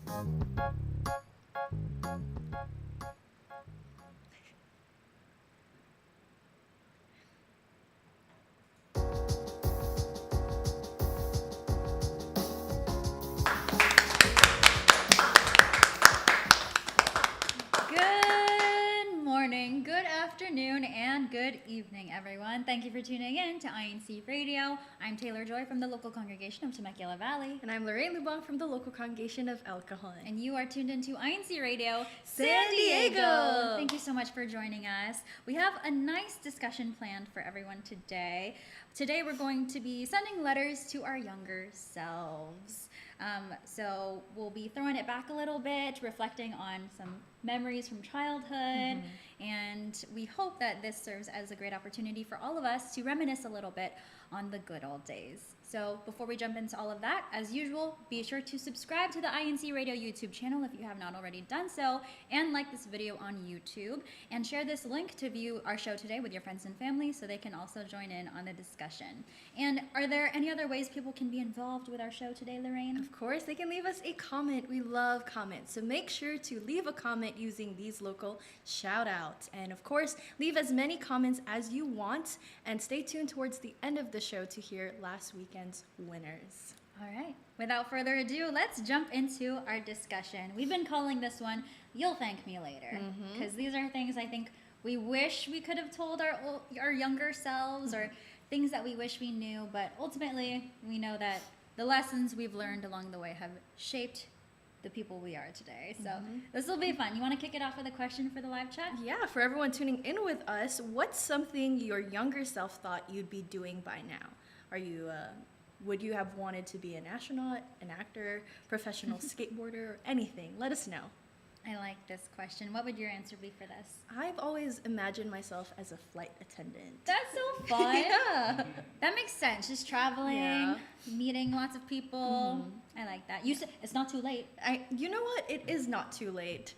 Good morning, good afternoon, and good evening, everyone. Thank you for tuning in to INCRadio. I'm Taylor Joy from the local congregation of Temecula Valley. And I'm Lorraine Lubon from the local congregation of El Cajon. And you are tuned into INCRadio San Diego. Thank you so much for joining us. We have a nice discussion planned for everyone today. Today we're going to be sending letters to our younger selves. So we'll be throwing it back a little bit, reflecting on some memories from childhood, and we hope that this serves as a great opportunity for all of us to reminisce a little bit on the good old days. So before we jump into all of that, as usual, be sure to subscribe to the INCRadio YouTube channel if you have not already done so, and like this video on YouTube, and share this link to view our show today with your friends and family so they can also join in on the discussion. And are there any other ways people can be involved with our show today, Lorraine? Of course, they can leave us a comment. We love comments. So make sure to leave a comment using these local shout outs. And of course, leave as many comments as you want, and stay tuned towards the end of the show to hear last weekend's winners. All right. Without further ado, let's jump into our discussion. We've been calling this one "You'll Thank Me Later," because these are things I think we wish we could have told our younger selves, or things that we wish we knew, but ultimately we know that the lessons we've learned along the way have shaped the people we are today. So this will be fun. You want to kick it off with a question for the live chat? Yeah, for everyone tuning in with us, what's something your younger self thought you'd be doing by now? Are you would you have wanted to be an astronaut, an actor, professional skateboarder, or anything? Let us know. I like this question. What would your answer be for this? I've always imagined myself as a flight attendant. That's so fun. Yeah. That makes sense. Just traveling, meeting lots of people. I like that. You said it's not too late. You know what? It is not too late.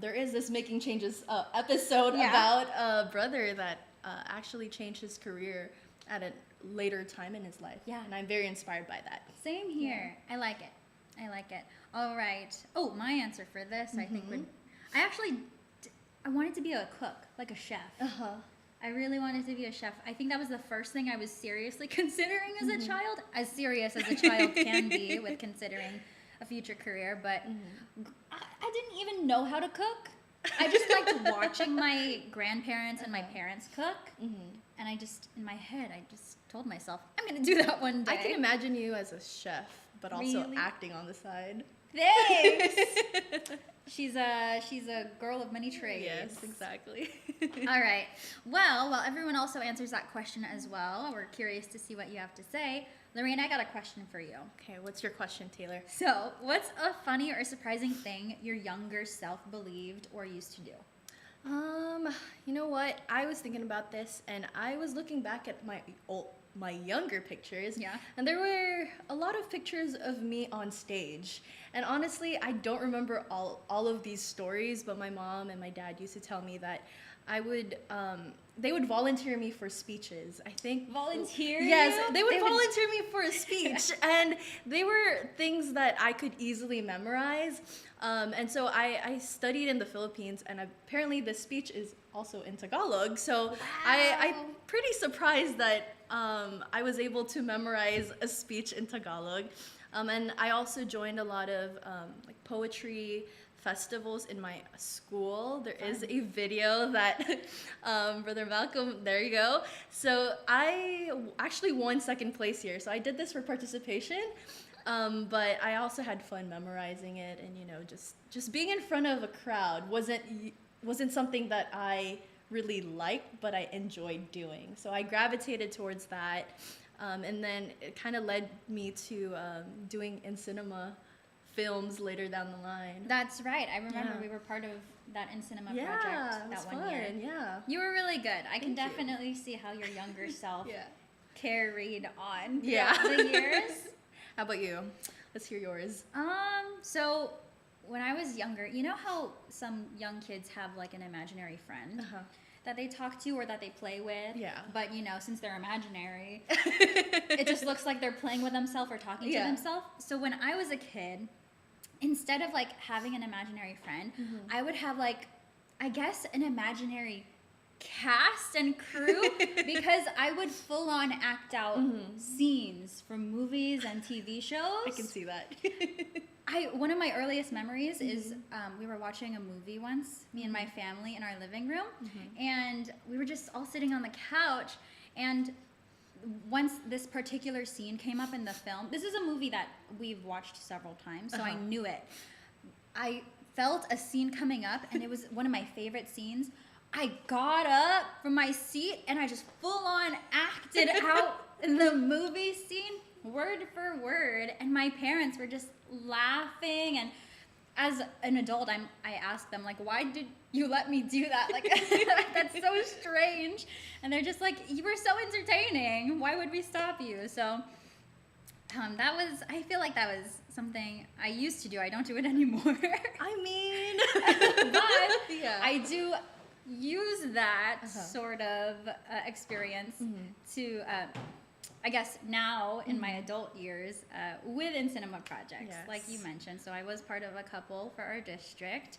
There is this Making Changes episode about a brother that actually changed his career at a later time in his life. Yeah. And I'm very inspired by that. Same here. I like it. I like it. All right. Oh, my answer for this, I think, I wanted to be a cook, like a chef. I really wanted to be a chef. I think that was the first thing I was seriously considering as a child, as serious as a child can be with considering a future career, but I didn't even know how to cook. I just liked watching my grandparents and my parents cook, and I just, in my head, I just told myself, I'm going to do that one day. I can imagine you as a chef, but also Really? acting on the side. Thanks! She's a girl of many trades. Yes, exactly. All right. Well, while everyone also answers that question as well, we're curious to see what you have to say. Lorraine, I got a question for you. Okay, what's your question, Taylor? So, what's a funny or surprising thing your younger self believed or used to do? You know what? I was thinking about this, and I was looking back at my younger pictures. Yeah. And there were a lot of pictures of me on stage. And honestly, I don't remember all of these stories, but my mom and my dad used to tell me that they would volunteer me for speeches. I think Volunteer? Yes, you? they would volunteer me for a speech, and they were things that I could easily memorize. And so I studied in the Philippines, and apparently the speech is also in Tagalog. So I'm pretty surprised that I was able to memorize a speech in Tagalog. And I also joined a lot of like poetry festivals in my school. There is a video that Brother Malcolm, there you go. So I actually won second place here. So I did this for participation, but I also had fun memorizing it, and just being in front of a crowd wasn't something that I really liked, but I enjoyed doing. So I gravitated towards that, and then it kind of led me to doing in cinema films later down the line. That's right. I remember we were part of that in cinema project that one fun. year. Yeah. You were really good. I can Thank you. definitely see how your younger self Yeah. carried on Yeah. throughout the years. How about you? Let's hear yours. So when I was younger, you know how some young kids have like an imaginary friend that they talk to or that they play with? Yeah. But since they're imaginary, it just looks like they're playing with themselves or talking to themselves. So when I was a kid, instead of like having an imaginary friend, I would have like, I guess, an imaginary cast and crew because I would full on act out scenes from movies and TV shows. I can see that. One of my earliest memories is we were watching a movie once, me and my family in our living room, and we were just all sitting on the couch, and once this particular scene came up in the film, this is a movie that we've watched several times, so I knew it. I felt a scene coming up, and it was one of my favorite scenes. I got up from my seat, and I just full on acted out the movie scene, word for word, and my parents were just laughing, and as an adult, I asked them, like, why did you let me do that? Like, that's so strange. And they're just like, you were so entertaining. Why would we stop you? So I feel like that was something I used to do. I don't do it anymore. I mean, but yeah. I do use that sort of experience to, I guess now in my adult years, within cinema projects, like you mentioned. So I was part of a couple for our district.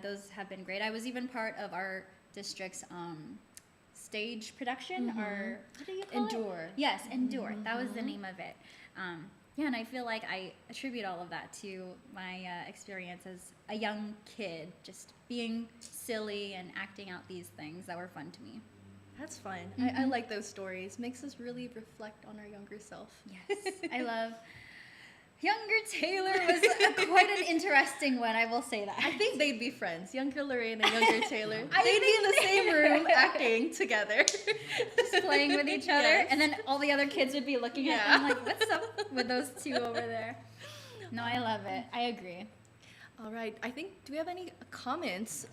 Those have been great. I was even part of our district's stage production, or what do you call it? Endure. Yes, Endure. That was the name of it. Yeah, and I feel like I attribute all of that to my experience as a young kid, just being silly and acting out these things that were fun to me. That's fun. I like those stories. Makes us really reflect on our younger self. Yes, I love. Younger Taylor was quite an interesting one, I will say that. I think they'd be friends. Younger Lorraine and younger Taylor. I They'd be in the think same room acting together. Just playing with each other. Yes. And then all the other kids would be looking at them like, what's up with those two over there? No, I love it. I agree. All right. I think, do we have any comments?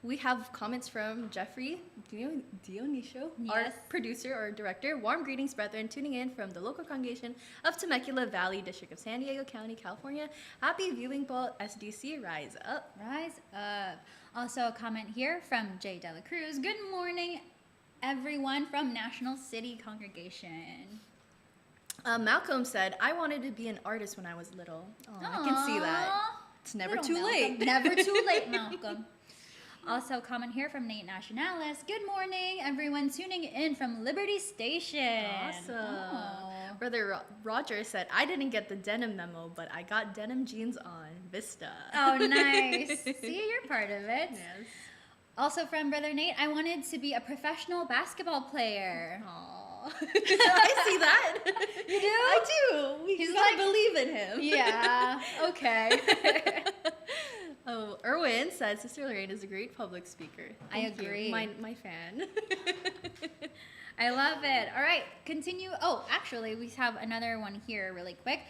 We have comments from Jeffrey Dionisio, our Yes. producer or director. Warm greetings, brethren, tuning in from the local congregation of Temecula Valley, District of San Diego County, California. Happy viewing, Paul. SDC, rise up. Rise up. Also a comment here from Jay Dela Cruz. Good morning, everyone from National City Congregation. Malcolm said, I wanted to be an artist when I was little. I can see that. Aw. It's never Little too Malcolm. late. Never too late, Malcolm. Also, comment here from Nate Nationalis. Good morning, everyone tuning in from Liberty Station. Awesome. Oh. Brother Roger said, I didn't get the denim memo, but I got denim jeans on. Vista. Oh, nice. See, you're part of it. Yes. Also from Brother Nate, I wanted to be a professional basketball player. Aww. I see that. You do? I do. He's You gotta like- believe in him. Yeah, okay. Oh, Erwin said Sister Lorraine is a great public speaker. I Thank you. agree. My fan. I love it. All right, continue. Oh, actually, we have another one here really quick.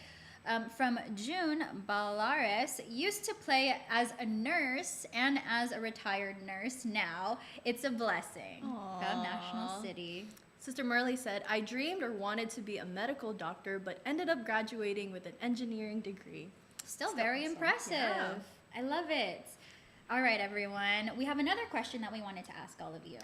From June Balares, used to play as a nurse and as a retired nurse. Now it's a blessing. Aww. From National City. Sister Merle said, I dreamed or wanted to be a medical doctor, but ended up graduating with an engineering degree. Still very awesome. impressive. Yeah. I love it. All right, everyone. We have another question that we wanted to ask all of you.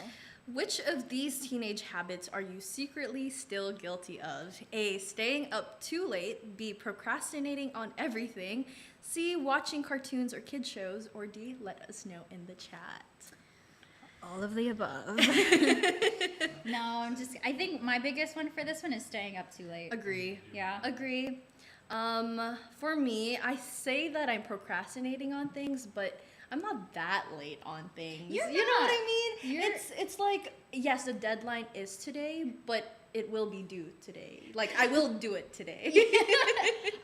Which of these teenage habits are you secretly still guilty of? A, staying up too late. B, procrastinating on everything. C, watching cartoons or kid shows. Or D, let us know in the chat. All of the above. No, I think my biggest one for this one is staying up too late. Agree. Yeah. Agree. For me, I say that I'm procrastinating on things, but I'm not that late on things. You're You know not. what I mean? You're- It's like, yes, the deadline is today, but it will be due today. Like, I will do it today.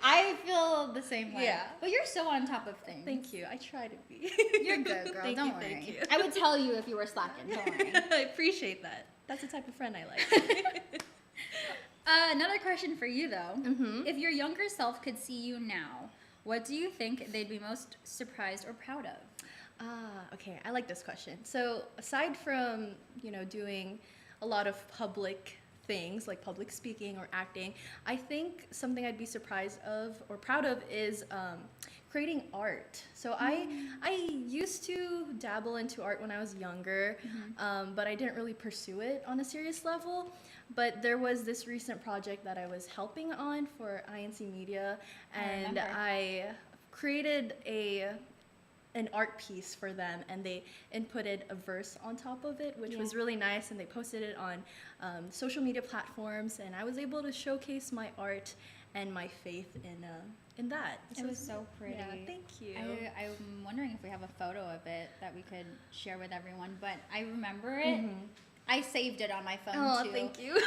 I feel the same way. Yeah. But you're so on top of things. Thank you. I try to be. You're good, girl. Thank Don't you, worry. thank you. I would tell you if you were slacking. Don't worry. I appreciate that. That's the type of friend I like. Another question for you, though. Mhm. If your younger self could see you now, what do you think they'd be most surprised or proud of? Okay. I like this question. So, aside from, doing a lot of public things like public speaking or acting, I think something I'd be surprised of or proud of is creating art. So I used to dabble into art when I was younger, but I didn't really pursue it on a serious level. But there was this recent project that I was helping on for INC Media, I and remember. I created an art piece for them, and they inputted a verse on top of it, which was really nice, and they posted it on social media platforms, and I was able to showcase my art and my faith in that. It was so pretty. Yeah, thank you. I'm wondering if we have a photo of it that we could share with everyone, but I remember it. I saved it on my phone too. Oh, thank you.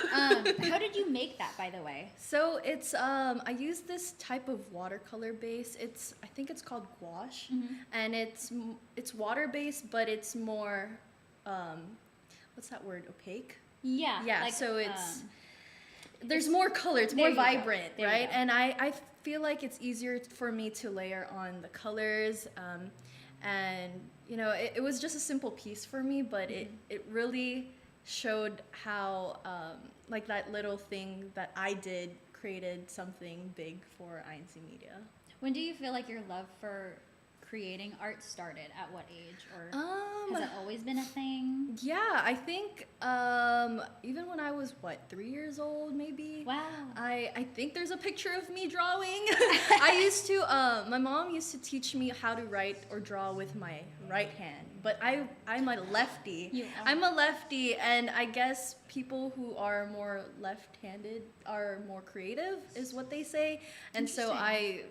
How did you make that, by the way? So it's I use this type of watercolor base. I think it's called gouache, and it's water based, but it's more what's that word? Opaque. Yeah. Yeah. Like, so there's more color. It's more vibrant, right? And I feel like it's easier for me to layer on the colors. And you know, it was just a simple piece for me, but it really showed how like that little thing that I did created something big for INCmedia. When do you feel like your love for creating art started? At what age? Or has it always been a thing? Yeah, I think even when I was 3 years old, maybe. Wow. I think there's a picture of me drawing. I used to my mom used to teach me how to write or draw with my right hand, but I'm a lefty. You are. I'm a lefty, and I guess people who are more left-handed are more creative, is what they say. And so I,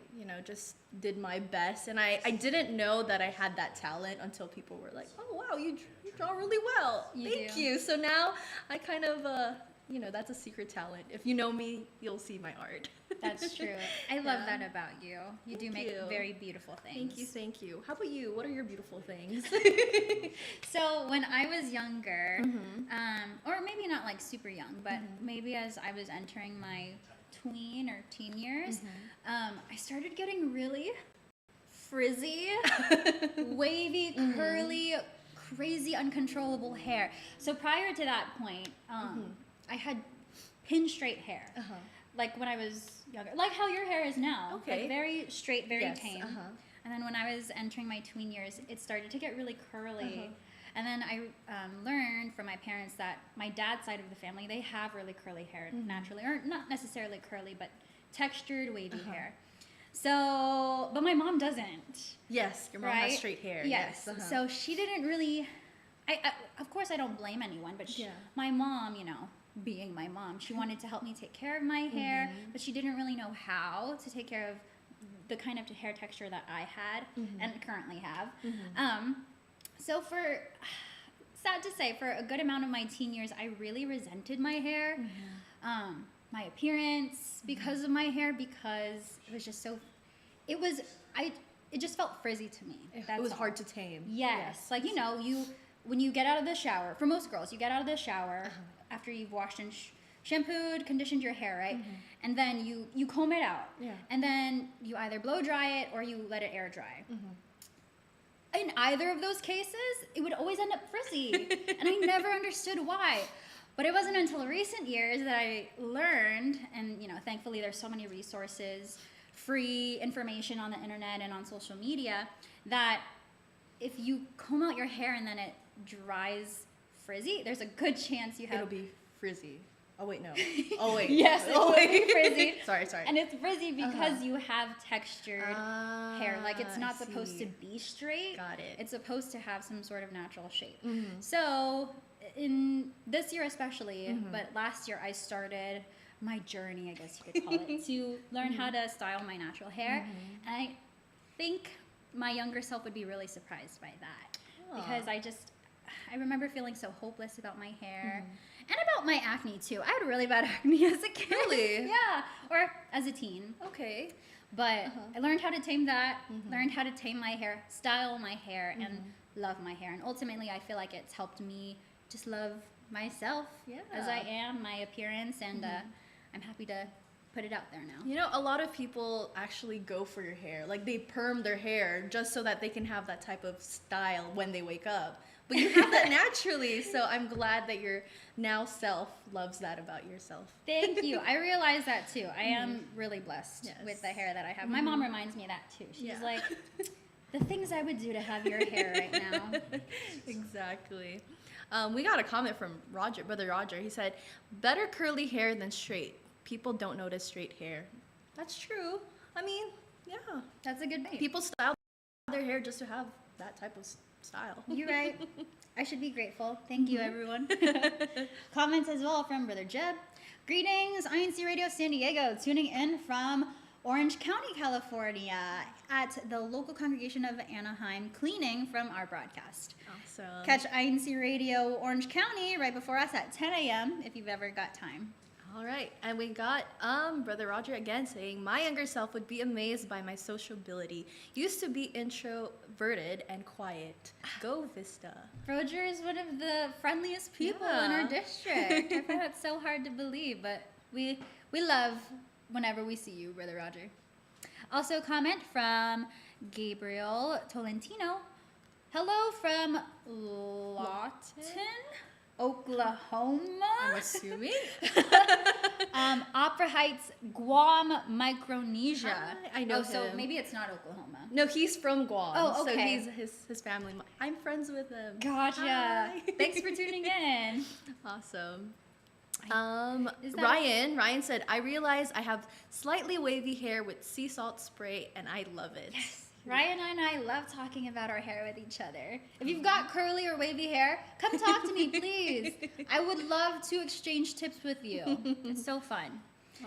just did my best, and I didn't know that I had that talent until people were like, "Oh wow, you draw really well. Thank you." So now I kind of that's a secret talent. If you know me, you'll see my art. That's true. I love that about you. You do make very beautiful things. Thank you. How about you? What are your beautiful things? So when I was younger, or maybe not like super young, but maybe as I was entering my tween or teen years, I started getting really frizzy, wavy, curly, crazy, uncontrollable hair. So prior to that point, I had pin straight hair. Like when I was younger, like how your hair is now. Okay. Like very straight, very tame. Uh-huh. And then when I was entering my tween years, it started to get really curly. And then I learned from my parents that my dad's side of the family, they have really curly hair naturally, or not necessarily curly, but textured, wavy hair. So, but my mom doesn't. Yes, your mom has straight hair. Yes. So she didn't really, of course I don't blame anyone, but my mom, being my mom, she wanted to help me take care of my hair, but she didn't really know how to take care of the kind of hair texture that I had and currently have. So sad to say, for a good amount of my teen years, I really resented my hair, my appearance because of my hair, because it was just it just felt frizzy to me. It was hard to tame. Yes. Like, when you get out of the shower, for most girls, you get out of the shower after you've washed and shampooed, conditioned your hair, right? And then you comb it out. Yeah. And then you either blow dry it or you let it air dry. In either of those cases, it would always end up frizzy. And I never understood why. But it wasn't until recent years that I learned, and thankfully there's so many resources, free information on the internet and on social media, that if you comb out your hair and then it dries frizzy, there's a good chance it'll be frizzy. Oh wait, no. Oh wait. Yes, it will be frizzy. Sorry. And it's frizzy because you have textured hair. Like, it's not supposed to be straight. Got it. It's supposed to have some sort of natural shape. So in this year especially, but last year I started my journey, I guess you could call it, to learn how to style my natural hair. And I think my younger self would be really surprised by that. Because I remember feeling so hopeless about my hair. And about my acne too. I had really bad acne as a kid. Really? Yeah. Or as a teen. Okay. But I learned how to tame that, learned how to tame my hair, style my hair, and love my hair. And ultimately, I feel like it's helped me just love myself as I am, my appearance, and I'm happy to put it out there now. A lot of people actually go for your hair. Like, they perm their hair just so that they can have that type of style when they wake up. But you have that naturally, so I'm glad that your now self loves that about yourself. Thank you. I realize that too. I am really blessed with the hair that I have. My mom reminds me of that too. She's like, the things I would do to have your hair right now. Exactly. We got a comment from Brother Roger. He said, better curly hair than straight. People don't notice straight hair. That's true. I mean, yeah. That's a good bait. People style their hair just to have that type of style. You're right. I should be grateful. Thank you, everyone. Comments as well from Brother Jeb. Greetings, INCRadio San Diego, tuning in from Orange County, California, at the local congregation of Anaheim, cleaning from our broadcast. Awesome. Catch INCRadio Orange County right before us at 10 a.m. if you've ever got time. All right, and we got Brother Roger again saying, my younger self would be amazed by my sociability. Used to be introverted and quiet. Go Vista. Roger is one of the friendliest people in our district. I find that so hard to believe, but we love whenever we see you, Brother Roger. Also, comment from Gabriel Tolentino. Hello from Lawton, Oklahoma. I'm assuming. Opera Heights, Guam, Micronesia. I know so him. maybe it's not Oklahoma. No, he's from Guam. Oh, okay. So he's his family. I'm friends with him. Gotcha. Hi. Thanks for tuning in. Awesome. Is that- Ryan said, I realize I have slightly wavy hair with sea salt spray and I love it. Yes. Ryan and I love talking about our hair with each other. If you've got curly or wavy hair, come talk to me, please. I would love to exchange tips with you. It's so fun. Aw.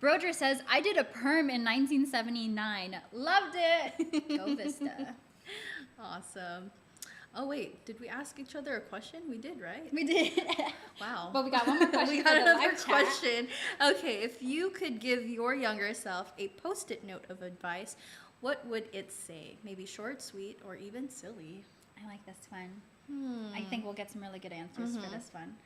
Broder says, I did a perm in 1979. Loved it. Go Vista. Awesome. Oh, wait. Did we ask each other a question? We did, right? We did. Wow. But we got one more question. We for got the another live chat. question. Okay, if you could give your younger self a post-it note of advice, what would it say? Maybe short, sweet, or even silly? I like this one. I think we'll get some really good answers for Mhm. this one.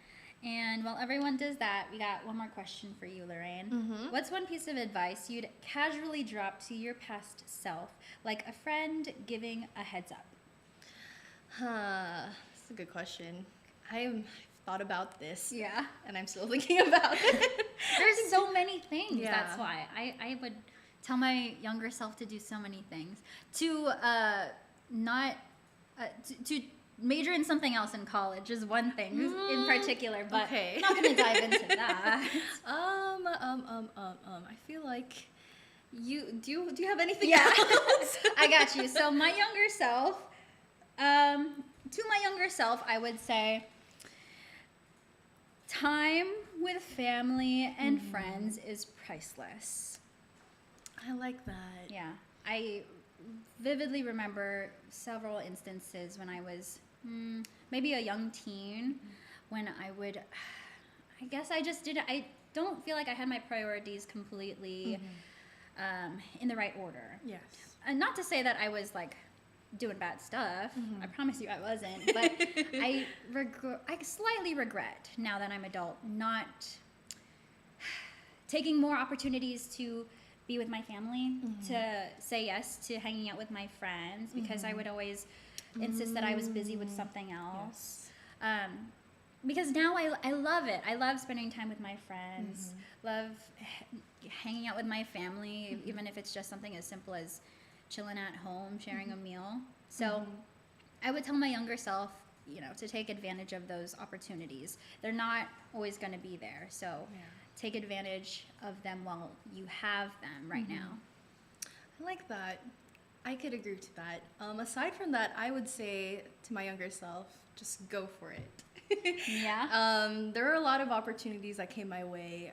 And while everyone does that, we got one more question for you, Lorraine. What's one piece of advice you'd casually drop to your past self, like a friend giving a heads up? That's a good question. I've thought about this, Yeah. and I'm still thinking about it. There's so many things. Yeah. That's why I would tell my younger self to do so many things. To to major in something else in college is one thing in particular, but Okay. I'm not going to dive into that. I feel like do you have anything Yeah. else? I got you. So my younger self, to my younger self, I would say time with family and friends is priceless. I like that. Yeah. I vividly remember several instances when I was maybe a young teen when I guess I just didn't, I don't feel like I had my priorities completely in the right order. Yes. And not to say that I was like doing bad stuff. I promise you I wasn't. But I slightly regret now that I'm adult not taking more opportunities to be with my family, to say yes to hanging out with my friends, because I would always insist that I was busy with something else. Yes. Because now I love it. I love spending time with my friends, love hanging out with my family, even if it's just something as simple as chilling at home, sharing a meal. So I would tell my younger self, to take advantage of those opportunities. They're not always going to be there. So take advantage of them while you have them right now. I like that. I could agree to that. Aside from that, I would say to my younger self, just go for it. Yeah. There are a lot of opportunities that came my way,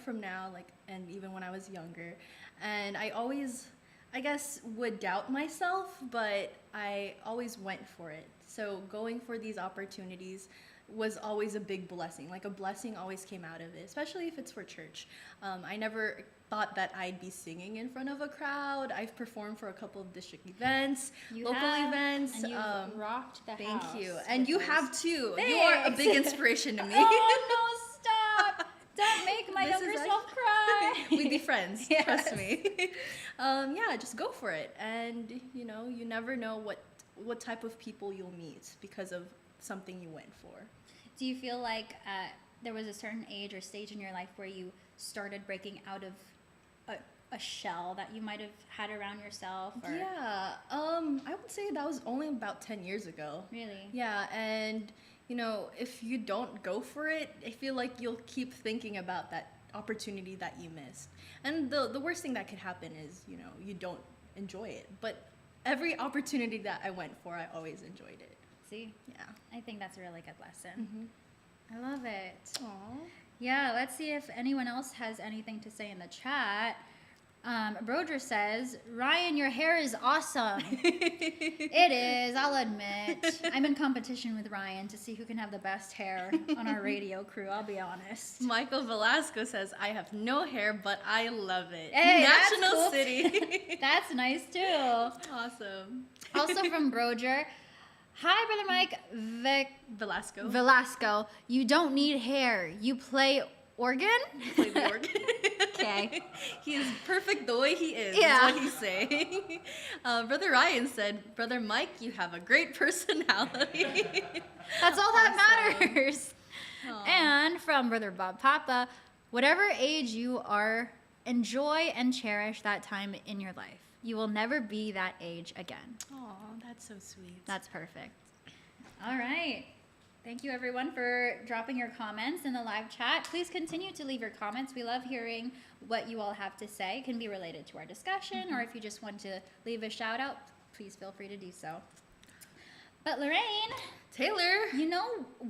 from now, and even when I was younger. And I always, I guess, would doubt myself, but I always went for it. So going for these opportunities was always a big blessing. Like a blessing always came out of it, especially if it's for church. I never thought that I'd be singing in front of a crowd. I've performed for a couple of district events, local events. And you've rocked the Thank house. you. And you have too. Thanks. You are a big inspiration to me. Oh, no, stop. Don't make my This younger is self cry. We'd be friends. Yes. Trust me. Just go for it. And, you never know what type of people you'll meet because of something you went for. Do you feel like there was a certain age or stage in your life where you started breaking out of a shell that you might have had around yourself? Or? Yeah. I would say that was only about 10 years ago. Really? Yeah. And, if you don't go for it, I feel like you'll keep thinking about that opportunity that you missed. And the worst thing that could happen is, you don't enjoy it. But every opportunity that I went for, I always enjoyed it. See? Yeah. I think that's a really good lesson. Mm-hmm. I love it. Aww. Yeah, let's see if anyone else has anything to say in the chat. Brodger says, Ryan, your hair is awesome. It is, I'll admit. I'm in competition with Ryan to see who can have the best hair on our radio crew, I'll be honest. Michael Velasco says, I have no hair, but I love it. Hey, National that's cool. City. That's nice too. Awesome. Also from Brodger, hi, Brother Mike Velasco. You don't need hair. You play organ? Play the organ. Okay. He is perfect the way he is. Yeah. That's what he's saying. Brother Ryan said, Brother Mike, you have a great personality. That's all that Awesome. matters. Aw. And from Brother Bob Papa, whatever age you are, enjoy and cherish that time in your life. You will never be that age again. Oh, that's so sweet. That's perfect. All right. Thank you, everyone, for dropping your comments in the live chat. Please continue to leave your comments. We love hearing what you all have to say. It can be related to our discussion, or if you just want to leave a shout out, please feel free to do so. But Lorraine, Taylor. you know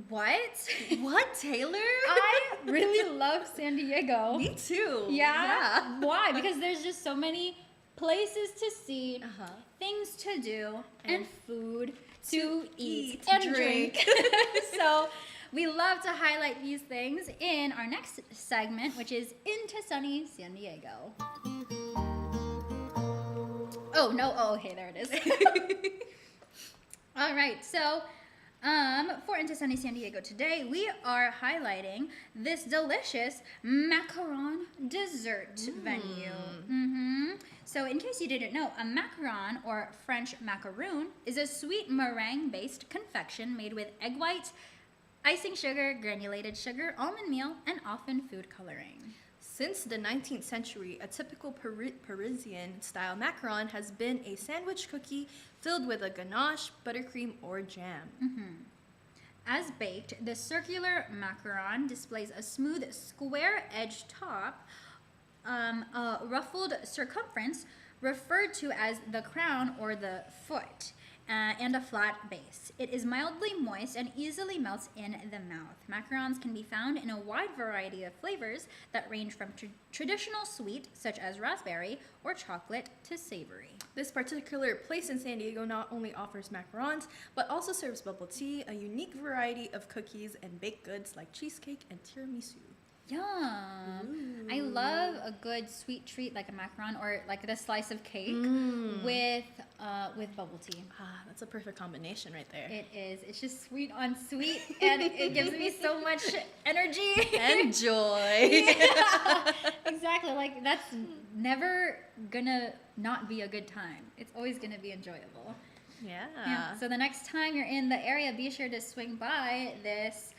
what? What, Taylor? I really love San Diego. Me too. Yeah? Why? Because there's just so many places to see, Uh-huh. things to do, and And food to eat eat, and drink. drink. So we love to highlight these things in our next segment, which is Into Sunny San Diego. Oh, no. Oh, okay, there it is. All right, so for Into Sunny San Diego today, we are highlighting this delicious macaron dessert venue. So in case you didn't know, a macaron, or French macaroon, is a sweet meringue-based confection made with egg whites, icing sugar, granulated sugar, almond meal, and often food coloring. Since the 19th century, a typical Parisian-style macaron has been a sandwich cookie filled with a ganache, buttercream, or jam. As baked, the circular macaron displays a smooth, square-edged top, a ruffled circumference referred to as the crown or the foot, and a flat base. It is mildly moist and easily melts in the mouth. Macarons can be found in a wide variety of flavors that range from traditional sweet, such as raspberry, or chocolate, to savory. This particular place in San Diego not only offers macarons, but also serves bubble tea, a unique variety of cookies, and baked goods like cheesecake and tiramisu. Yum! I love a good sweet treat like a macaron or like a slice of cake with bubble tea. Ah, that's a perfect combination right there. It is. It's just sweet on sweet, and it gives me so much energy. And joy. Yeah, exactly. Like, that's never gonna not be a good time. It's always gonna be enjoyable. Yeah. So the next time you're in the area, be sure to swing by this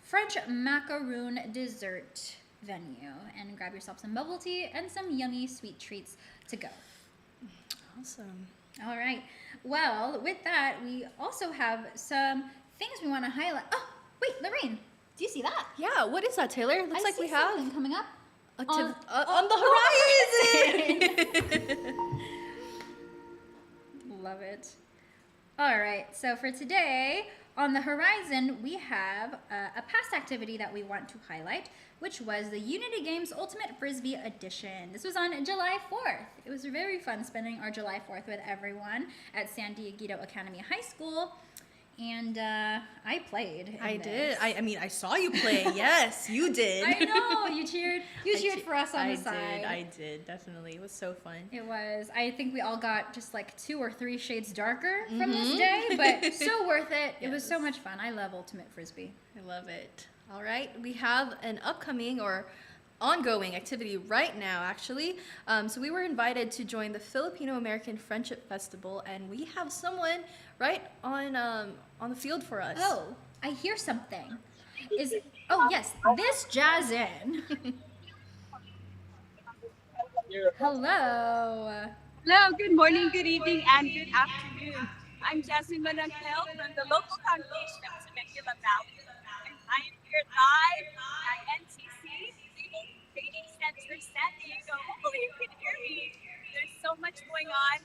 French macaroon dessert venue and grab yourself some bubble tea and some yummy sweet treats to go. Awesome. All right. Well, with that, we also have some things we want to highlight. Oh, wait, Lorraine, do you see that? Yeah, what is that, Taylor? Looks I like see we have something coming up on the horizon. Love it. All right. So for today, on the horizon, we have a past activity that we want to highlight, which was the Unity Games Ultimate Frisbee Edition. This was on July 4th. It was very fun spending our July 4th with everyone at San Diego Academy High School. And I played. I did. I mean, I saw you play. Yes, you did. I know. You cheered. You cheered for us on the side. I did. Definitely. It was so fun. It was. I think we all got just like 2 or 3 shades darker from this day, but so worth it. It was so much fun. I love Ultimate Frisbee. I love it. All right. We have an upcoming or ongoing activity right now, actually. So we were invited to join the Filipino-American Friendship Festival, and we have someone right on the field for us. Oh, I hear something. Oh yes, this Jazzin. Hello. Hello, good morning, good evening, and good afternoon. I'm Jasmine Manangkel from the local congregation of Temecula Valley. And I am here live at NCC Naval Station City Center, San Diego. Hopefully you can hear me. There's so much going on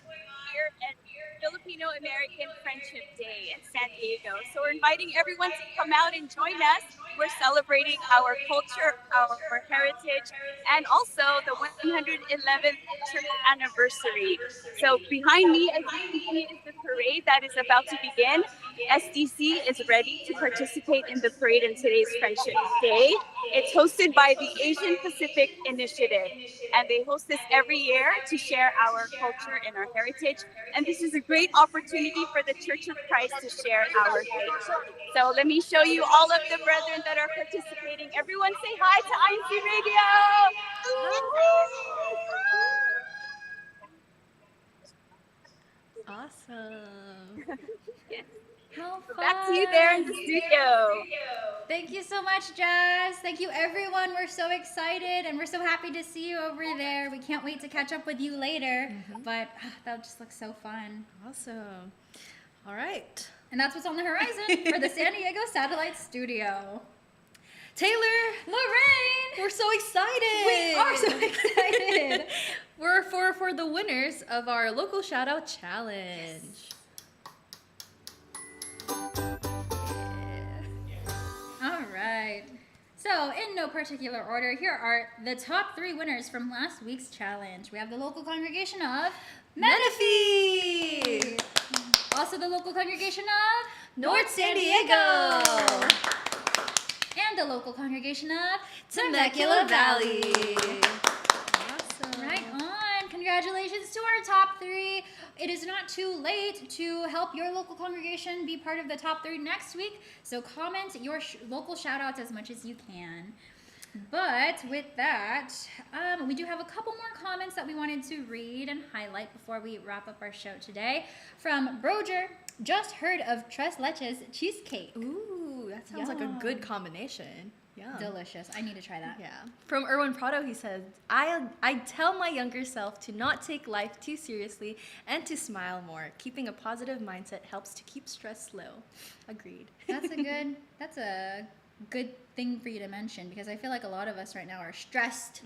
here at Filipino American Friendship Day in San Diego. So we're inviting everyone to come out and join us. We're celebrating our culture, our heritage, and also the 111th church anniversary. So behind me, as you can see, is the parade that is about to begin. SDC is ready to participate in the parade in today's Friendship Day. It's hosted by the Asian Pacific Initiative, and they host this every year to share our culture and our heritage. And this is a great opportunity for the Church of Christ to share our faith. So let me show you all of the brethren that are participating. Everyone say hi to INC Radio. Awesome. Yes. How fun. Back to you there in the studio. Thank you so much, Jazz. Thank you, everyone. We're so excited and we're so happy to see you over there. We can't wait to catch up with you later. But that just looks so fun. Awesome. All right. And that's what's on the horizon for the San Diego Satellite Studio. Taylor, Lorraine! we're so excited. We are so excited. We're for the winners of our local shout out challenge. All right. So, in no particular order, here are the top 3 winners from last week's challenge. We have the local congregation of Menifee! Also the local congregation of North San Diego! And the local congregation of Temecula Valley! Awesome. Right on. Congratulations to our top 3. It is not too late to help your local congregation be part of the top 3 next week. So comment your local shout outs as much as you can. But with that, we do have a couple more comments that we wanted to read and highlight before we wrap up our show today. From Broger, just heard of Tres Leches cheesecake. Ooh, that sounds like a Yum. good combination. Yeah. Delicious. I need to try that. Yeah. From Erwin Prado, he says, I tell my younger self to not take life too seriously and to smile more. Keeping a positive mindset helps to keep stress low. Agreed. That's a good thing for you to mention because I feel like a lot of us right now are stressed.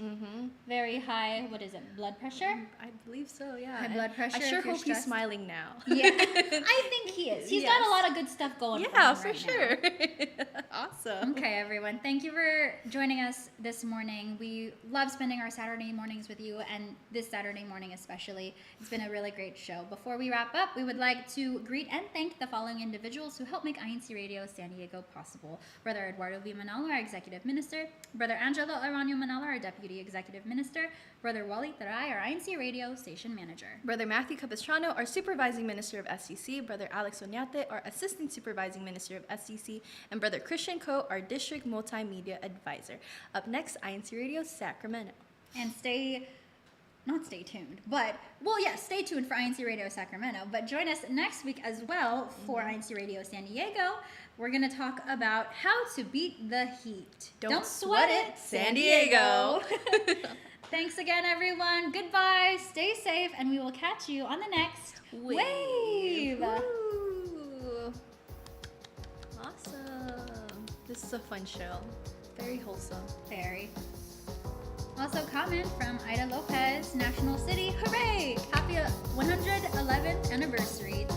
Very high, what is it, blood pressure? I believe so, yeah. High And blood pressure I sure if you're hope he's stressed. smiling now. Yeah, I think he is. He's got a lot of good stuff going for him Yeah, for right sure. now. Awesome. Okay, everyone. Thank you for joining us this morning. We love spending our Saturday mornings with you, and this Saturday morning especially. It's been a really great show. Before we wrap up, we would like to greet and thank the following individuals who help make INC Radio San Diego possible. Brother Eduardo V. Manalo, our Executive Minister. Brother Angelo Aranio Manalo, our Deputy Executive Minister. Brother Wally Taray, our INC Radio Station Manager. Brother Matthew Capistrano, our Supervising Minister of SCC, Brother Alex Oñate, our Assistant Supervising Minister of SCC, and Brother Christian Ko, our District Multimedia Advisor. Up next, INC Radio Sacramento. And stay tuned, but, stay tuned for INC Radio Sacramento, but join us next week as well for INC Radio San Diego. We're going to talk about how to beat the heat. Don't sweat it, San Diego. Thanks again, everyone. Goodbye, stay safe, and we will catch you on the next Wave. Woo. Awesome. This is a fun show. Very wholesome. Very. Also, comment from Ida Lopez, National City. Hooray! Happy 111th anniversary to